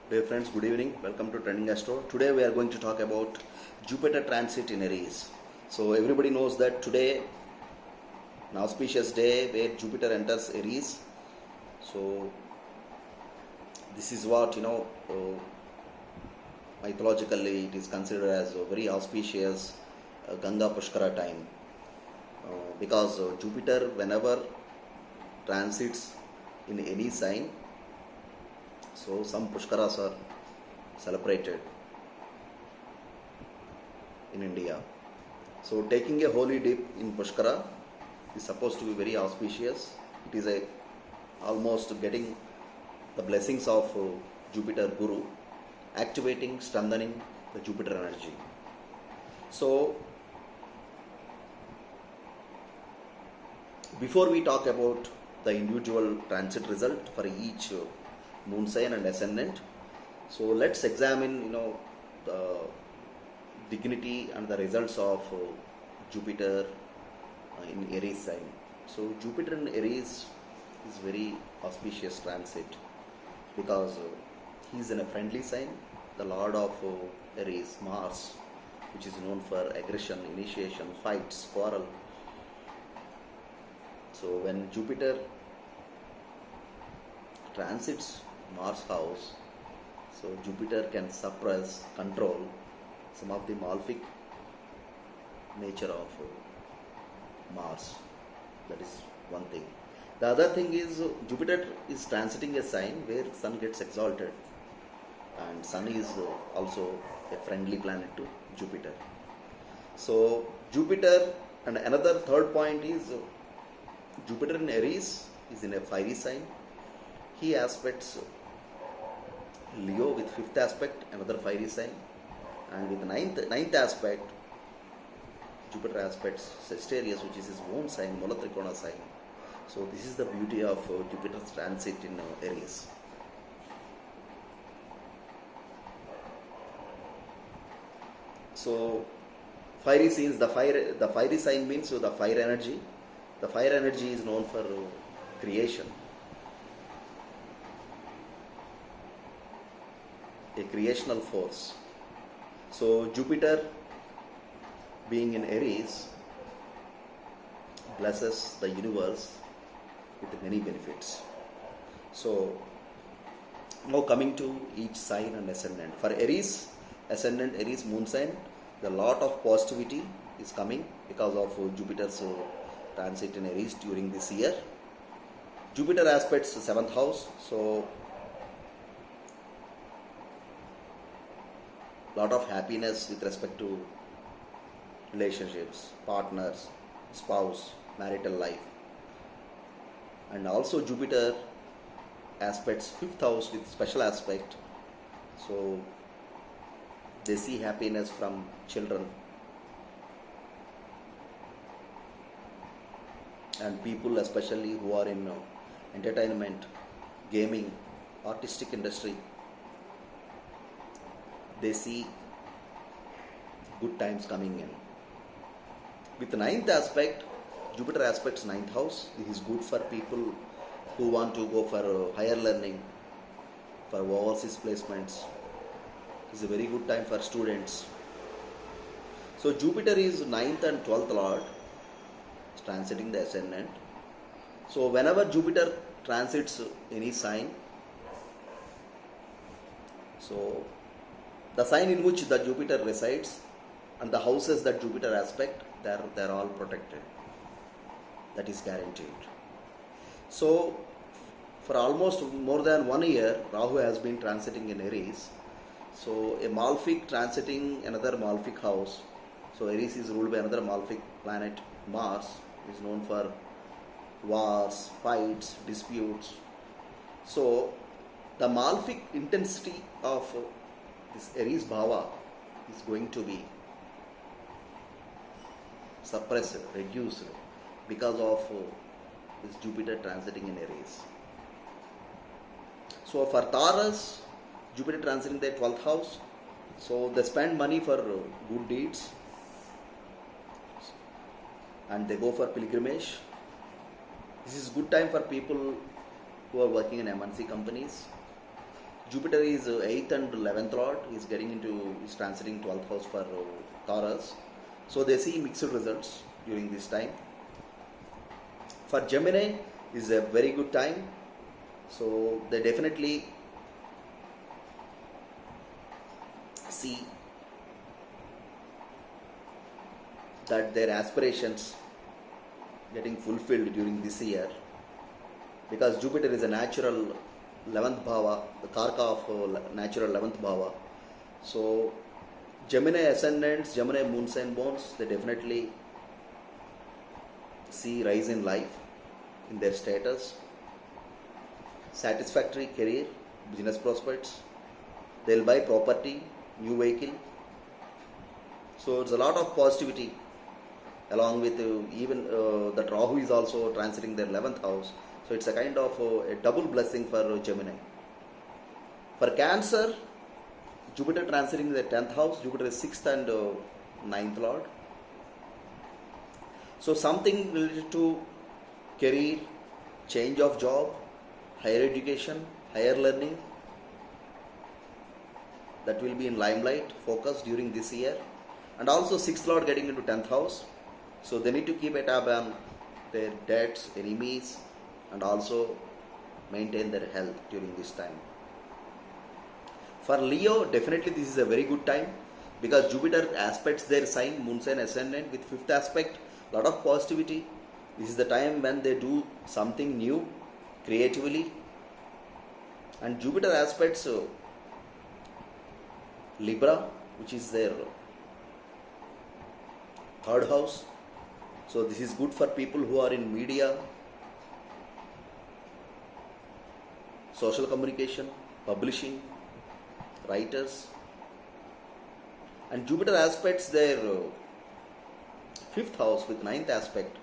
Dear friends, good evening. Welcome to Trending Astro. Today we are going to talk about Jupiter transit in Aries. So everybody knows that today, an auspicious day where Jupiter enters Aries. So this is what mythologically it is considered as a very auspicious Ganga Pushkara time because Jupiter, whenever transits in any sign, so some Pushkaras are celebrated in India. So taking a holy dip in Pushkara is supposed to be very auspicious. It is almost getting the blessings of Jupiter Guru, activating, strengthening the Jupiter energy. So before we talk about the individual transit result for each moon sign and ascendant, so let's examine the dignity and the results of Jupiter in Aries sign. So Jupiter in Aries is very auspicious transit because he is in a friendly sign. The lord of Aries, Mars, which is known for aggression, initiation, fights, quarrel. So when Jupiter transits Mars house, so Jupiter can suppress, control some of the malefic nature of Mars. That is one thing. The other thing is Jupiter is transiting a sign where Sun gets exalted, and Sun is also a friendly planet to Jupiter. So Jupiter, and another third point is Jupiter in Aries is in a fiery sign. He aspects Leo with fifth aspect, another fiery sign, and with ninth aspect, Jupiter aspects Sagittarius, which is his own sign, Mula Trikona sign. So this is the beauty of Jupiter's transit in Aries. So fiery scenes, the fiery sign means the fire energy. The fire energy is known for creation, a creational force. So Jupiter being in Aries blesses the universe with many benefits. So now coming to each sign and ascendant. For Aries, ascendant Aries moon sign, the lot of positivity is coming because of Jupiter's transit in Aries during this year. Jupiter aspects 7th house, so lot of happiness with respect to relationships, partners, spouse, marital life. And also Jupiter aspects 5th house with special aspect, so they see happiness from children and people, especially who are in entertainment, gaming, artistic industry. They see good times coming in. With the ninth aspect, Jupiter aspects ninth house. This is good for people who want to go for higher learning, for overseas placements. It's a very good time for students. So Jupiter is 9th and 12th lord, transiting the ascendant. So whenever Jupiter transits any sign, so the sign in which the Jupiter resides and the houses that Jupiter aspect, they're all protected. That is guaranteed. So for almost more than 1 year, Rahu has been transiting in Aries. So a malefic transiting another malefic house. So Aries is ruled by another malefic planet, Mars, is known for wars, fights, disputes. So the malefic intensity of this Aries Bhava is going to be suppressed, reduced because of this Jupiter transiting in Aries. So for Taurus, Jupiter transiting their 12th house, so they spend money for good deeds and they go for pilgrimage. This is good time for people who are working in MNC companies. Jupiter is 8th and 11th lord, is transiting 12th house for Taurus. So they see mixed results during this time. For Gemini is a very good time. So they definitely see that their aspirations getting fulfilled during this year, because Jupiter is a natural 11th bhava, the karka of natural 11th bhava. So Gemini ascendants, Gemini moon sign bones, they definitely see rise in life, in their status, satisfactory career, business prospects, they'll buy property, new vehicle. So it's a lot of positivity, along with even that Rahu is also transiting their 11th house. So it's a kind of a double blessing for Gemini. For Cancer, Jupiter transiting their 10th house. Jupiter is 6th and 9th lord. So something related to career, change of job, higher education, higher learning, that will be in limelight, focus during this year. And also 6th lord getting into 10th house. So they need to keep a tab on their debts, enemies, and also maintain their health during this time. For Leo, definitely this is a very good time, because Jupiter aspects their sign, moon sign ascendant, with 5th aspect, lot of positivity. This is the time when they do something new, creatively. And Jupiter aspects Libra, which is their 3rd house. So this is good for people who are in media, social communication, publishing, writers. And Jupiter aspects their 5th house with 9th aspect.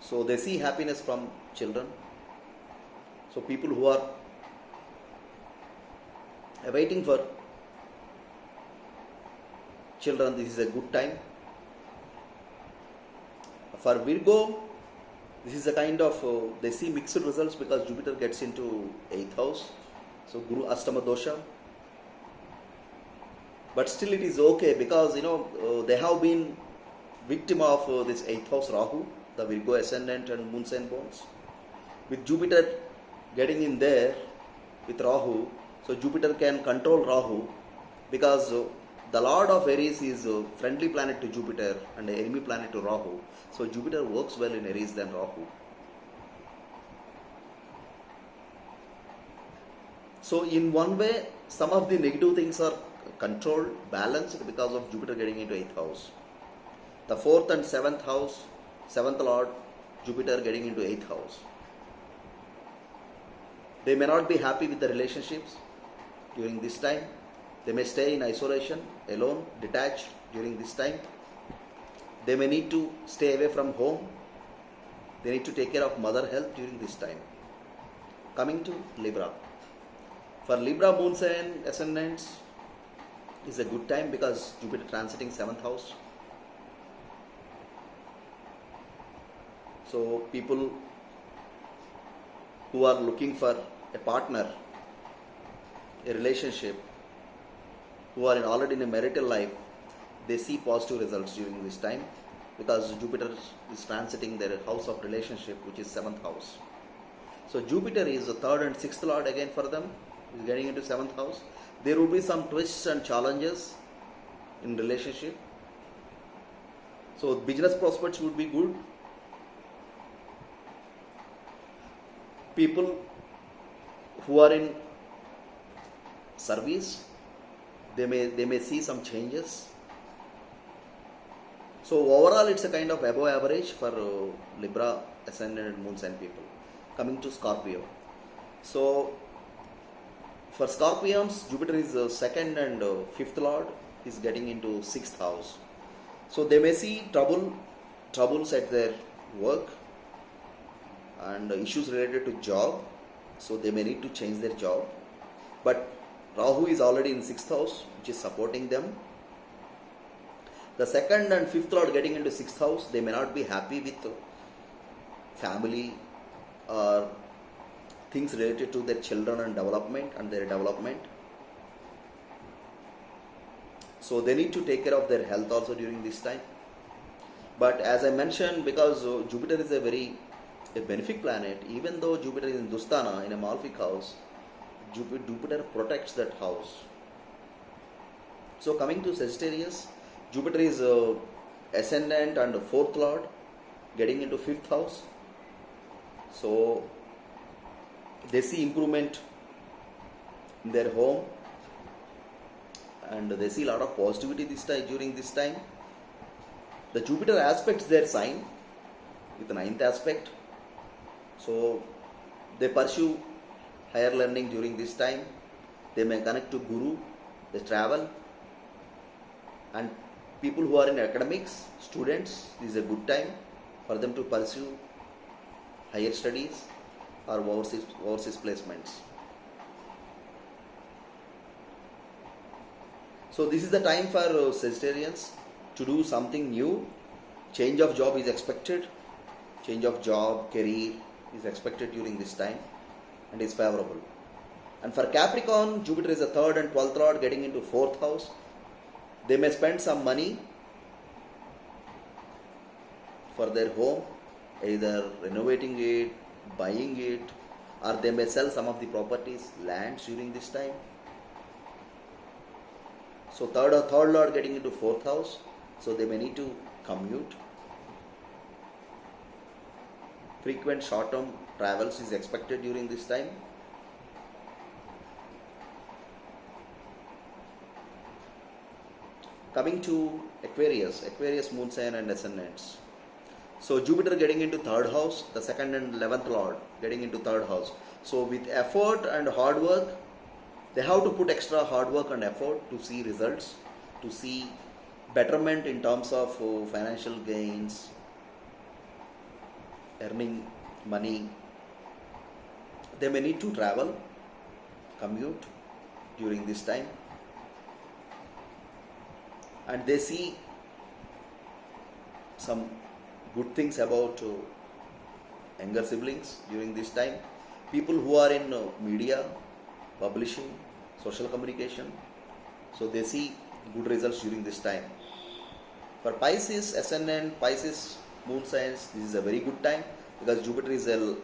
So they see happiness from children. So people who are waiting for children, this is a good time. For Virgo, this is a kind of, they see mixed results, because Jupiter gets into 8th house. So Guru Astama Dosha. But still it is okay, because they have been victim of this 8th house Rahu, the Virgo ascendant and moon sign bones. With Jupiter getting in there with Rahu, so Jupiter can control Rahu, because the Lord of Aries is a friendly planet to Jupiter and an enemy planet to Rahu. So Jupiter works well in Aries than Rahu. So in one way, some of the negative things are controlled, balanced, because of Jupiter getting into 8th house. The 4th and 7th house, 7th lord, Jupiter getting into 8th house. They may not be happy with the relationships during this time. They may stay in isolation, alone, detached during this time. They may need to stay away from home. They need to take care of mother health during this time. Coming to Libra. For Libra moon sign ascendants is a good time, because Jupiter transiting 7th house. So people who are looking for a partner, a relationship, who are already in a marital life, they see positive results during this time, because Jupiter is transiting their house of relationship, which is 7th house. So Jupiter is the 3rd and 6th lord again for them, is getting into 7th house. There will be some twists and challenges in relationship. So business prospects would be good. People who are in service, they may see some changes. So overall, it's a kind of above average for Libra ascendant and moon sign people. Coming to Scorpio. So for Scorpions, Jupiter is 2nd and 5th lord, is getting into 6th house. So they may see troubles at their work and issues related to job. So they may need to change their job. But Rahu is already in 6th house, which is supporting them. The 2nd and 5th lord getting into 6th house, they may not be happy with family or things related to their children and development and their development. So they need to take care of their health also during this time. But as I mentioned, because Jupiter is a benefic planet, even though Jupiter is in Dusthana, in a malefic house, Jupiter protects that house. So coming to Sagittarius, Jupiter is ascendant and fourth lord, getting into fifth house. So they see improvement in their home, and they see a lot of positivity during this time. The Jupiter aspects their sign with the ninth aspect. So they pursue higher learning during this time. They may connect to Guru, they travel. And people who are in academics, students, this is a good time for them to pursue higher studies or overseas placements. So this is the time for Sagittarians to do something new. Change of job is expected. Change of job, career is expected during this time and is favorable. And for Capricorn, Jupiter is the third and 12th lord, getting into fourth house. They may spend some money for their home, either renovating it, buying it, or they may sell some of the properties, lands during this time. So third lord getting into fourth house, so they may need to commute. Frequent short-term travels is expected during this time. Coming to Aquarius moon sign and ascendants. So Jupiter getting into third house, the second and 11th lord getting into third house. So with effort and hard work, they have to put extra hard work and effort to see results, to see betterment in terms of financial gains, earning money. They may need to travel, commute during this time, and they see some good things about younger siblings during this time. People who are in media, publishing, social communication, so they see good results during this time. For Pisces ascendant, Pisces moon signs, this is a very good time because Jupiter is a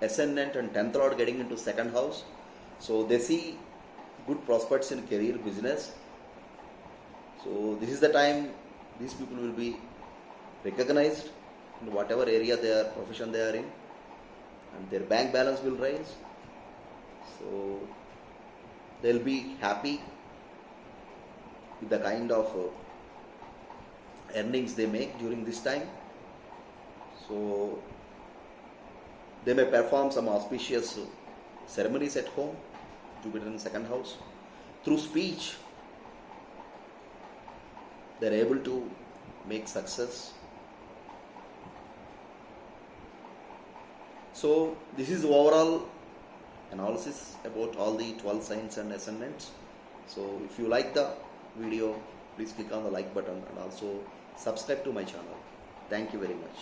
ascendant and 10th lord getting into second house. So they see good prospects in career, business. So this is the time these people will be recognized in whatever area profession they are in, and their bank balance will rise. So they'll be happy with the kind of earnings they make during this time. So they may perform some auspicious ceremonies at home, Jupiter in second house. Through speech, they are able to make success. So this is overall analysis about all the 12 signs and ascendants. So if you like the video, please click on the like button and also subscribe to my channel. Thank you very much.